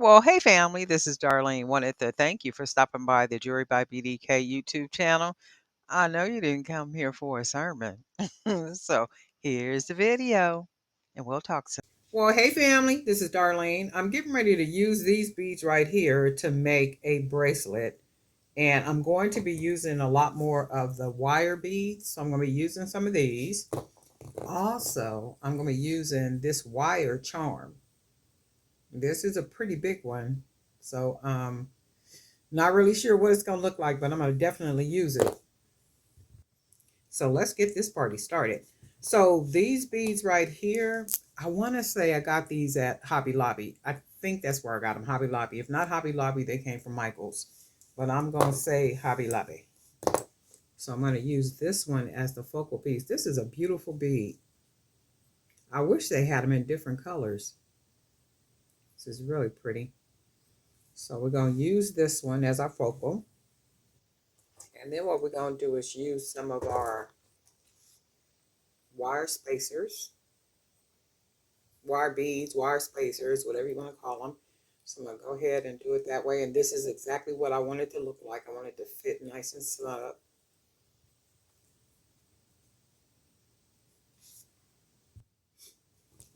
Well, hey family, this is Darlene. Wanted to thank you for stopping by the Jewelry by BDK YouTube channel. I know you didn't come here for a sermon. So here's the video and we'll talk soon. Well, hey family, this is Darlene. I'm getting ready to use these beads right here to make a bracelet. And I'm going to be using a lot more of the wire beads. So I'm going to be using some of these. Also, I'm going to be using this wire charm. This is a pretty big one. So, not really sure what it's going to look like, but I'm going to definitely use it. So let's get this party started. So these beads right here, I want to say I got these at Hobby Lobby. I think that's where I got them, Hobby Lobby. If not Hobby Lobby, they came from Michael's. But I'm going to say Hobby Lobby. So I'm going to use this one as the focal piece. This is a beautiful bead. I wish they had them in different colors. This is really pretty. So we're going to use this one as our focal. And then what we're going to do is use some of our wire spacers, wire beads, wire spacers, whatever you want to call them. So I'm going to go ahead and do it that way. And this is exactly what I want it to look like. I want it to fit nice and snug.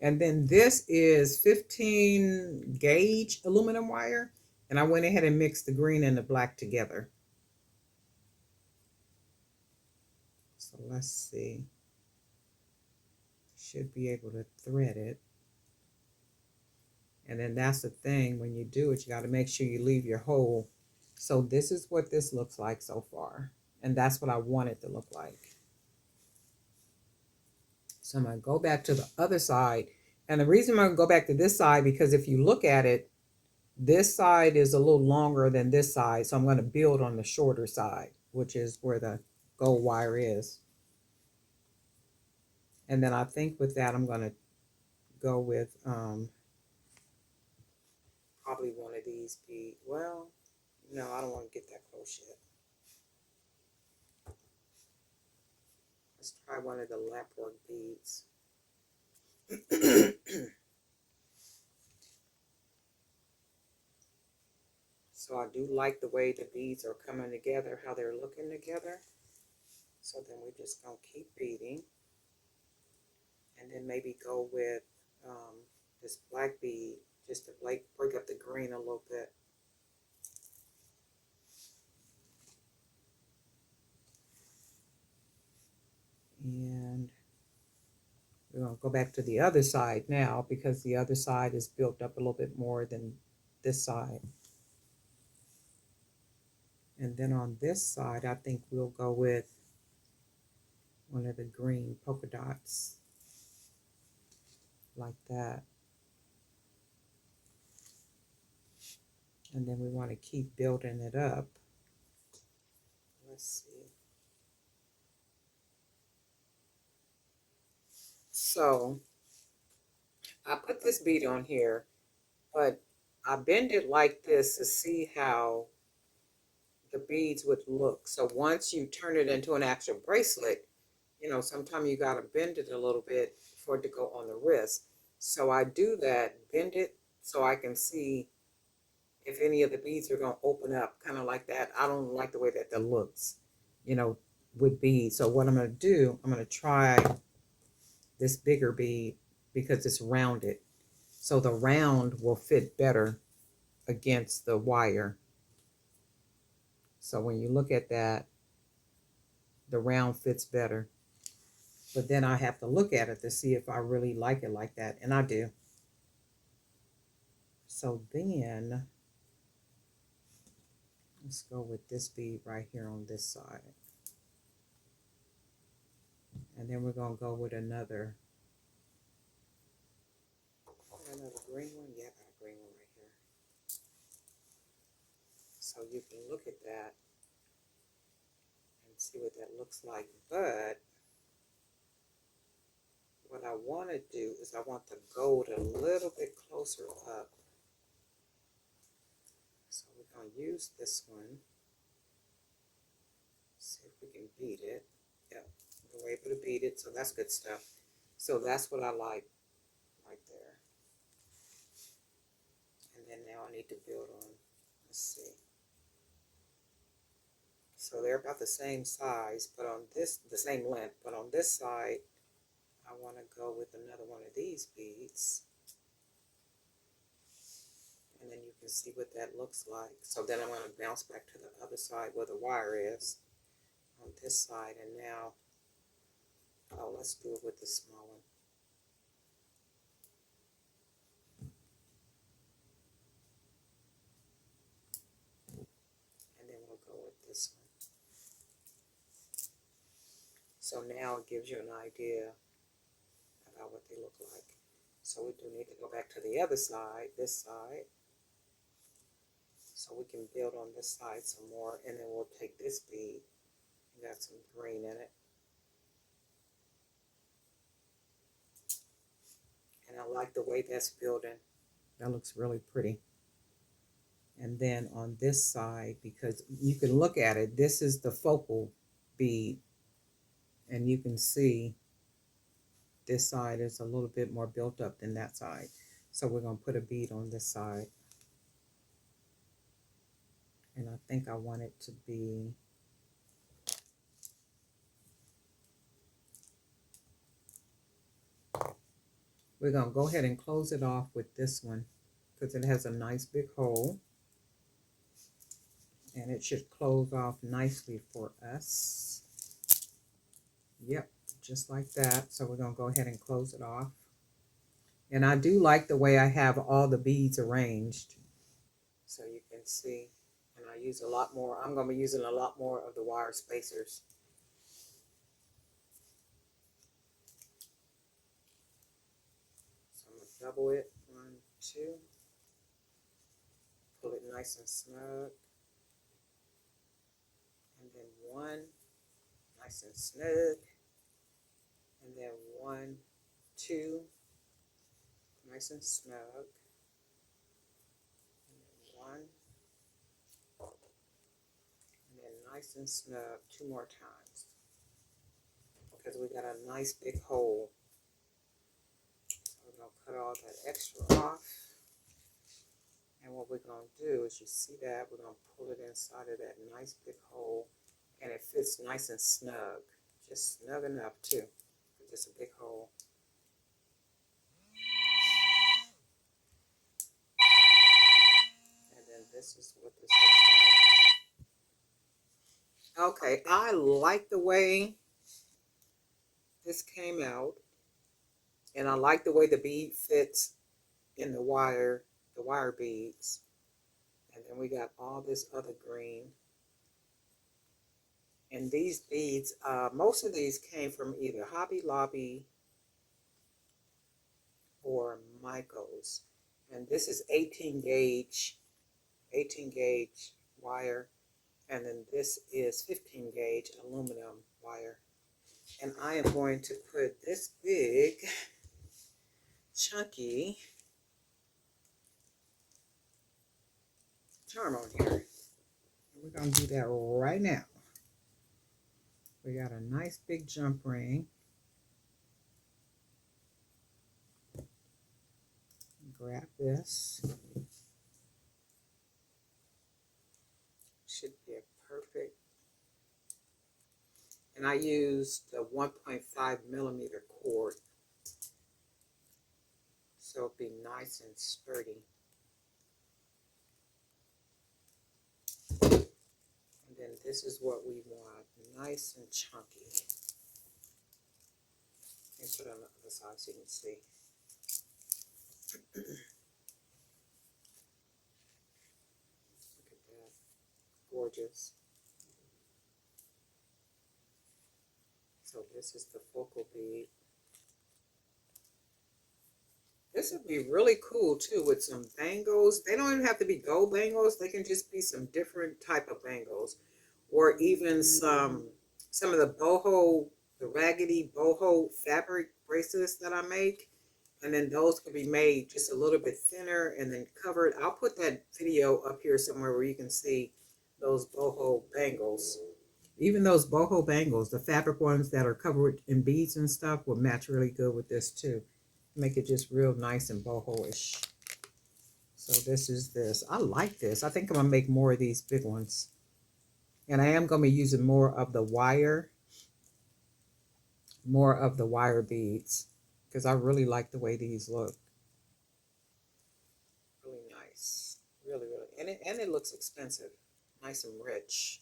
And then this is 15 gauge aluminum wire. And I went ahead and mixed the green and the black together. So let's see. Should be able to thread it. And then that's the thing, when you do it, you got to make sure you leave your hole. So this is what this looks like so far. And that's what I want it to look like. So I'm going to go back to the other side. And the reason I'm going to go back to this side, because if you look at it, this side is a little longer than this side. So I'm going to build on the shorter side, which is where the gold wire is. And then I think with that, I'm going to go with probably one of these beads. Well, no, I don't want to get that close yet. Let's try one of the lapwork beads. So I do like the way the beads are coming together, how they're looking together. So then we're just going to keep beading. And then maybe go with this black bead, just to break up the green a little bit. And we're going to go back to the other side now, because the other side is built up a little bit more than this side. And then on this side, I think we'll go with one of the green polka dots, like that. And then we want to keep building it up. Let's see. So I put this bead on here, but I bend it like this to see how the beads would look. So once you turn it into an actual bracelet, you know, sometimes you got to bend it a little bit for it to go on the wrist. So I do that, bend it so I can see if any of the beads are going to open up, kind of like that. I don't like the way that looks, you know, with beads. So what I'm going to do, I'm going to try this bigger bead because it's rounded. So the round will fit better against the wire. So when you look at that, the round fits better. But then I have to look at it to see if I really like it like that. And I do. So then let's go with this bead right here on this side. And then we're going to go with another green one. Yeah, I got a green one right here. So you can look at that and see what that looks like. But what I want to do is I want the gold a little bit closer up. So we're going to use this one. See if we can beat it. Yep, we're able to beat it, so that's good stuff. So that's what I like right there. And then now I need to build on, let's see. So they're about the same size, but on this, the same length, but on this side, I want to go with another one of these beads. And then you can see what that looks like. So then I'm going to bounce back to the other side where the wire is on this side. And now, oh, let's do it with the small one. And then we'll go with this one. So now it gives you an idea about what they look like. So we do need to go back to the other side, this side. So we can build on this side some more, and then we'll take this bead. Got some green in it. And I like the way that's building. That looks really pretty. And then on this side, because you can look at it, this is the focal bead. And you can see this side is a little bit more built up than that side. So we're going to put a bead on this side. And I think I want it to be, we're going to go ahead and close it off with this one because it has a nice big hole. And it should close off nicely for us. Yep, just like that. So we're going to go ahead and close it off. And I do like the way I have all the beads arranged. So you can see, and I use a lot more. I'm going to be using a lot more of the wire spacers. So I'm going to double it, 1, 2. Pull it nice and snug. And then 1, nice and snug. And then 1, 2, nice and snug. And then 1. And then nice and snug 2 more times. Because we got a nice big hole. So we're going to cut all that extra off. And what we're going to do is, you see that, we're going to pull it inside of that nice big hole. And it fits nice and snug. Just snug enough too. Just a big hole. And then this is what this looks like. Okay, I like the way this came out. And I like the way the bead fits in the wire beads. And then we got all this other green. And these beads, most of these came from either Hobby Lobby or Michael's. And this is 18 gauge wire. And then this is 15 gauge aluminum wire. And I am going to put this big, chunky charm on here. We're going to do that right now. We got a nice big jump ring. Grab this. Should be a perfect. And I used the 1.5 millimeter cord. So it'll be nice and sturdy. And then this is what we want, nice and chunky. Let's put it on the other side so you can see. Look at that, gorgeous. So this is the focal bead. This would be really cool too with some bangles. They don't even have to be gold bangles. They can just be some different type of bangles. Or even some of the boho, the raggedy boho fabric bracelets that I make. And then those could be made just a little bit thinner and then covered. I'll put that video up here somewhere where you can see those boho bangles. Even those boho bangles, the fabric ones that are covered in beads and stuff, will match really good with this too. Make it just real nice and boho-ish. So this is this. I like this. I think I'm gonna make more of these big ones. And I am gonna be using more of the wire beads, because I really like the way these look. Really nice. Really, really. And it looks expensive. Nice and rich.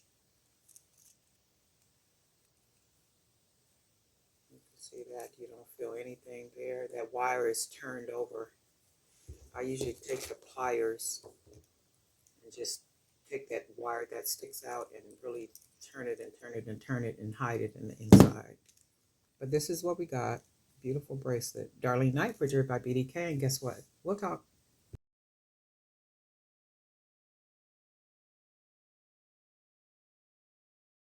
You can see that you don't feel anything there. That wire is turned over. I usually take the pliers and just take that wire that sticks out and really turn it and turn it and turn it and hide it in the inside. But this is what we got. Beautiful bracelet. Darlene Knight for Jewelry by BDK. And guess what? We'll talk.